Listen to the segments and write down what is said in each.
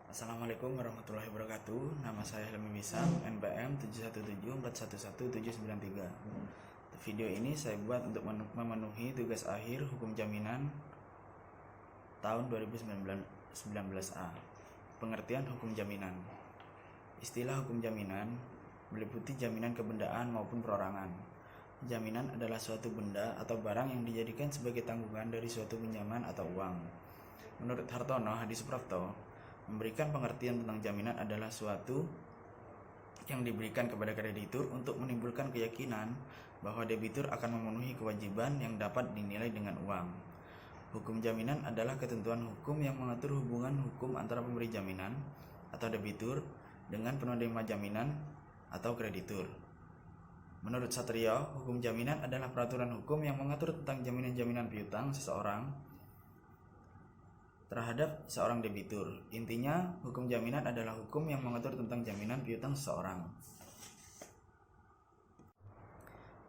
Assalamualaikum warahmatullahi wabarakatuh. Nama saya Helmi Misam, NPM 717411793. Video ini saya buat untuk memenuhi tugas akhir hukum jaminan tahun 2019A. Pengertian hukum jaminan. Istilah hukum jaminan meliputi jaminan kebendaan maupun perorangan. Jaminan adalah suatu benda atau barang yang dijadikan sebagai tanggungan dari suatu pinjaman atau uang. Menurut Hartono Hadi Suprapto, memberikan pengertian tentang jaminan adalah suatu yang diberikan kepada kreditur untuk menimbulkan keyakinan bahwa debitur akan memenuhi kewajiban yang dapat dinilai dengan uang. Hukum jaminan adalah ketentuan hukum yang mengatur hubungan hukum antara pemberi jaminan atau debitur dengan penerima jaminan atau kreditur. Menurut Satrio, hukum jaminan adalah peraturan hukum yang mengatur tentang jaminan-jaminan piutang seseorang terhadap seorang debitur. Intinya, hukum jaminan adalah hukum yang mengatur tentang jaminan piutang seseorang.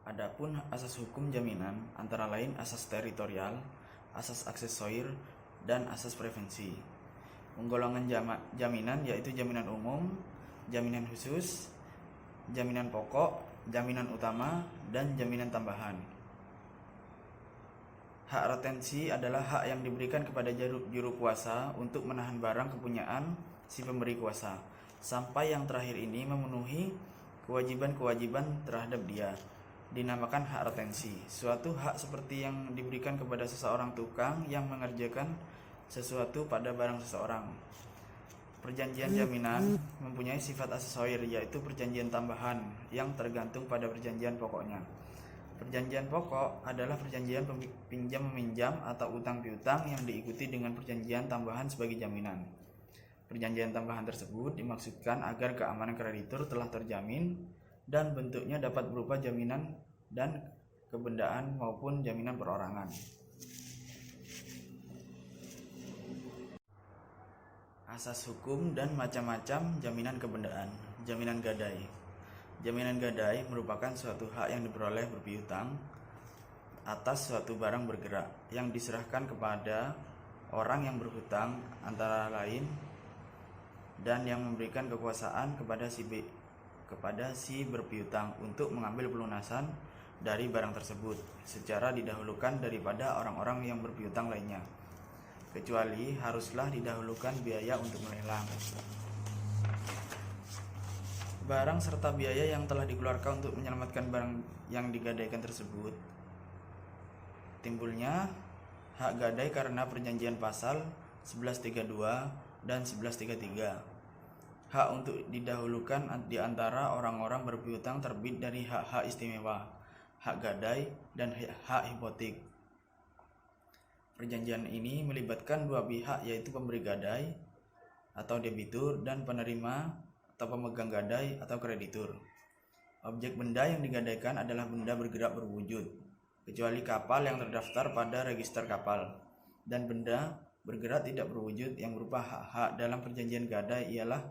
Adapun asas hukum jaminan antara lain asas teritorial, asas aksesorir, dan asas prevensi. Penggolongan jaminan yaitu jaminan umum, jaminan khusus, jaminan pokok, jaminan utama, dan jaminan tambahan. Hak retensi adalah hak yang diberikan kepada juru kuasa untuk menahan barang kepunyaan si pemberi kuasa sampai yang terakhir ini memenuhi kewajiban-kewajiban terhadap dia. Dinamakan hak retensi. Suatu hak seperti yang diberikan kepada seseorang tukang yang mengerjakan sesuatu pada barang seseorang. Perjanjian jaminan mempunyai sifat aksesorir, yaitu perjanjian tambahan yang tergantung pada perjanjian pokoknya. Perjanjian pokok adalah perjanjian pinjam-meminjam atau utang piutang yang diikuti dengan perjanjian tambahan sebagai jaminan. Perjanjian tambahan tersebut dimaksudkan agar keamanan kreditur telah terjamin dan bentuknya dapat berupa jaminan dan kebendaan maupun jaminan perorangan. Asas hukum dan macam-macam jaminan kebendaan. Jaminan gadai. Jaminan gadai merupakan suatu hak yang diperoleh berpiutang atas suatu barang bergerak yang diserahkan kepada orang yang berhutang antara lain dan yang memberikan kekuasaan kepada si berpiutang untuk mengambil pelunasan dari barang tersebut secara didahulukan daripada orang-orang yang berpiutang lainnya, kecuali haruslah didahulukan biaya untuk melelang barang serta biaya yang telah dikeluarkan untuk menyelamatkan barang yang digadaikan tersebut. Timbulnya hak gadai karena perjanjian pasal 1132 dan 1133. Hak untuk didahulukan di antara orang-orang berpiutang terbit dari hak-hak istimewa, hak gadai, dan hak hipotek. Perjanjian ini melibatkan dua pihak, yaitu pemberi gadai atau debitur dan penerima atau pemegang gadai atau kreditur. Objek benda yang digadaikan adalah benda bergerak berwujud, kecuali kapal yang terdaftar pada register kapal, dan benda bergerak tidak berwujud yang berupa hak-hak dalam perjanjian gadai ialah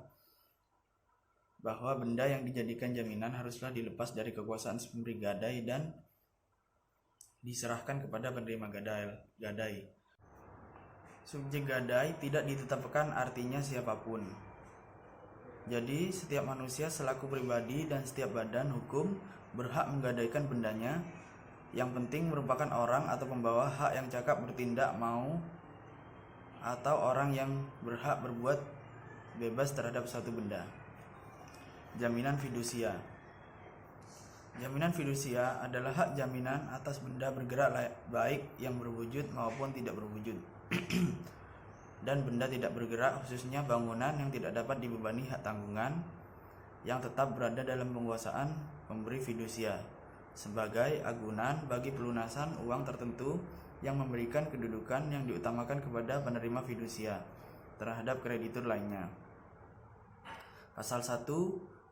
bahwa benda yang dijadikan jaminan haruslah dilepas dari kekuasaan si pemberi gadai dan diserahkan kepada penerima gadai. Subjek gadai tidak ditetapkan artinya siapapun. Jadi setiap manusia selaku pribadi dan setiap badan hukum berhak menggadaikan bendanya. Yang penting merupakan orang atau pembawa hak yang cakap bertindak mau atau orang yang berhak berbuat bebas terhadap suatu benda. Jaminan fidusia. Jaminan fidusia adalah hak jaminan atas benda bergerak baik yang berwujud maupun tidak berwujud dan benda tidak bergerak, khususnya bangunan yang tidak dapat dibebani hak tanggungan yang tetap berada dalam penguasaan pemberi fidusia sebagai agunan bagi pelunasan uang tertentu yang memberikan kedudukan yang diutamakan kepada penerima fidusia terhadap kreditur lainnya. Pasal 1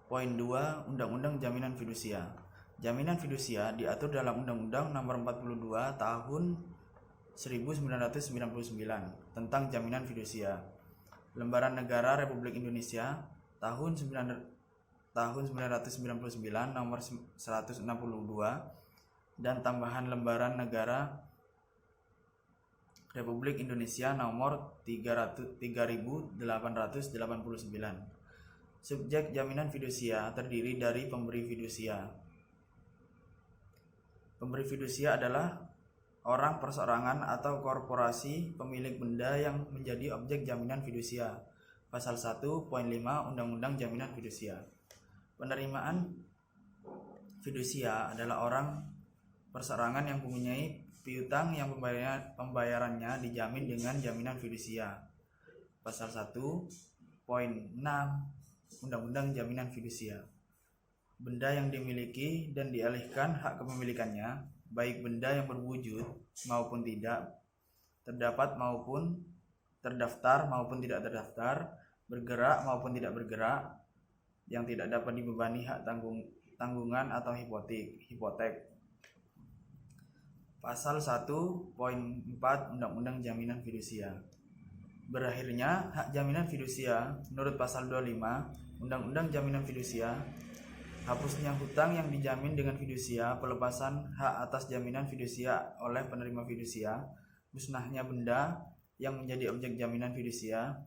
poin 2 Undang-Undang Jaminan Fidusia. Jaminan fidusia diatur dalam Undang-Undang Nomor 42 Tahun 1999 tentang jaminan fidusia. Lembaran Negara Republik Indonesia tahun 1999 nomor 162 dan tambahan Lembaran Negara Republik Indonesia nomor 3889. Subjek jaminan fidusia terdiri dari pemberi fidusia. Pemberi fidusia adalah orang, perseorangan, atau korporasi pemilik benda yang menjadi objek jaminan fidusia. Pasal 1 poin 5 Undang-Undang Jaminan Fidusia. Penerimaan fidusia adalah orang, perseorangan yang mempunyai piutang yang pembayarannya dijamin dengan jaminan fidusia. Pasal 1 poin 6 Undang-Undang Jaminan Fidusia. Benda yang dimiliki dan dialihkan hak kepemilikannya, baik benda yang berwujud maupun tidak, terdapat maupun terdaftar maupun tidak terdaftar, bergerak maupun tidak bergerak, yang tidak dapat dibebani hak tanggungan atau hipotek. Pasal 1 poin 4 Undang-Undang Jaminan Fidusia. Berakhirnya hak jaminan fidusia menurut pasal 25 Undang-Undang Jaminan Fidusia, hapusnya hutang yang dijamin dengan fidusia, pelepasan hak atas jaminan fidusia oleh penerima fidusia, musnahnya benda yang menjadi objek jaminan fidusia.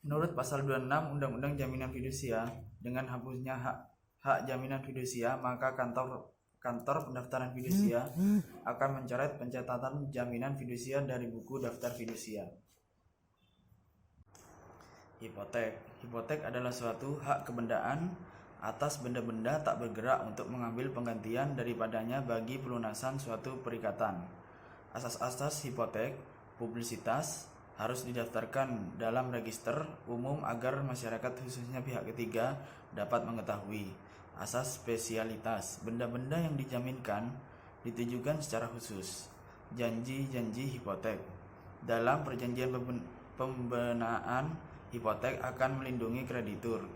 Menurut pasal 26 Undang-Undang Jaminan Fidusia, dengan hapusnya hak jaminan fidusia, maka kantor pendaftaran fidusia akan mencoret pencatatan jaminan fidusia dari buku daftar fidusia. Hipotek adalah suatu hak kebendaan atas benda-benda tak bergerak untuk mengambil penggantian daripadanya bagi pelunasan suatu perikatan. Asas-asas hipotek: publisitas, harus didaftarkan dalam register umum agar masyarakat khususnya pihak ketiga dapat mengetahui. Asas spesialitas, benda-benda yang dijaminkan ditujukan secara khusus. Janji-janji hipotek. Dalam perjanjian pembenaan hipotek akan melindungi kreditur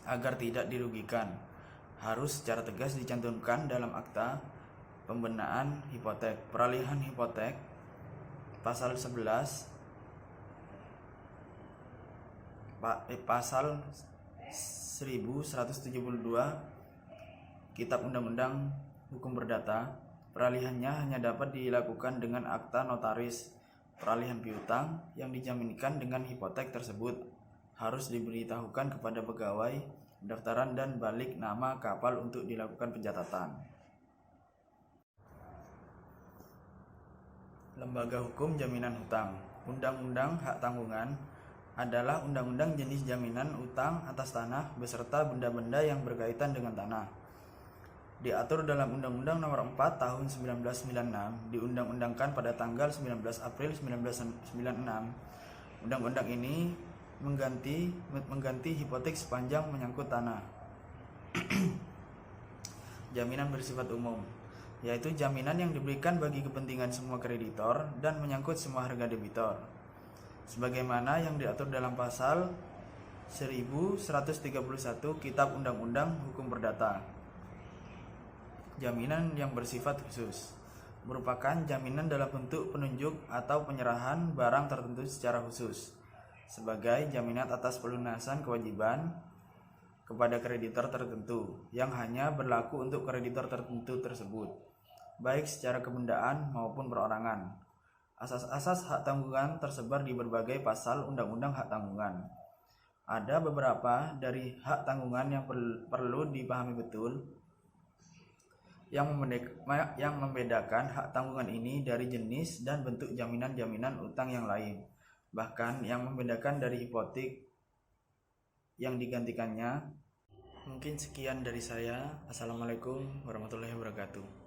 agar tidak dirugikan. Harus secara tegas dicantumkan dalam akta pembenaan hipotek. Peralihan hipotek, pasal 11 pasal 1172 Kitab Undang-Undang Hukum Perdata. Peralihannya hanya dapat dilakukan dengan akta notaris. Peralihan piutang yang dijaminkan dengan hipotek tersebut harus diberitahukan kepada pegawai pendaftaran dan balik nama kapal untuk dilakukan pencatatan. Lembaga Hukum Jaminan Hutang. Undang-Undang Hak Tanggungan adalah undang-undang jenis jaminan utang atas tanah beserta benda-benda yang berkaitan dengan tanah. Diatur dalam Undang-Undang Nomor 4 Tahun 1996, diundang-undangkan pada tanggal 19 April 1996. Undang-undang ini mengganti hipotek sepanjang menyangkut tanah. Jaminan bersifat umum, yaitu jaminan yang diberikan bagi kepentingan semua kreditor dan menyangkut semua harga debitor, sebagaimana yang diatur dalam pasal 1131 Kitab Undang-Undang Hukum Perdata. Jaminan yang bersifat khusus merupakan jaminan dalam bentuk penunjuk atau penyerahan barang tertentu secara khusus sebagai jaminan atas pelunasan kewajiban kepada kreditor tertentu yang hanya berlaku untuk kreditor tertentu tersebut, baik secara kebendaan maupun perorangan. Asas-asas hak tanggungan tersebar di berbagai pasal Undang-Undang Hak Tanggungan. Ada beberapa dari hak tanggungan yang perlu dipahami betul, yang membedakan hak tanggungan ini dari jenis dan bentuk jaminan-jaminan utang yang lain, bahkan yang membedakan dari hipotek yang digantikannya. Mungkin sekian dari saya. Assalamualaikum warahmatullahi wabarakatuh.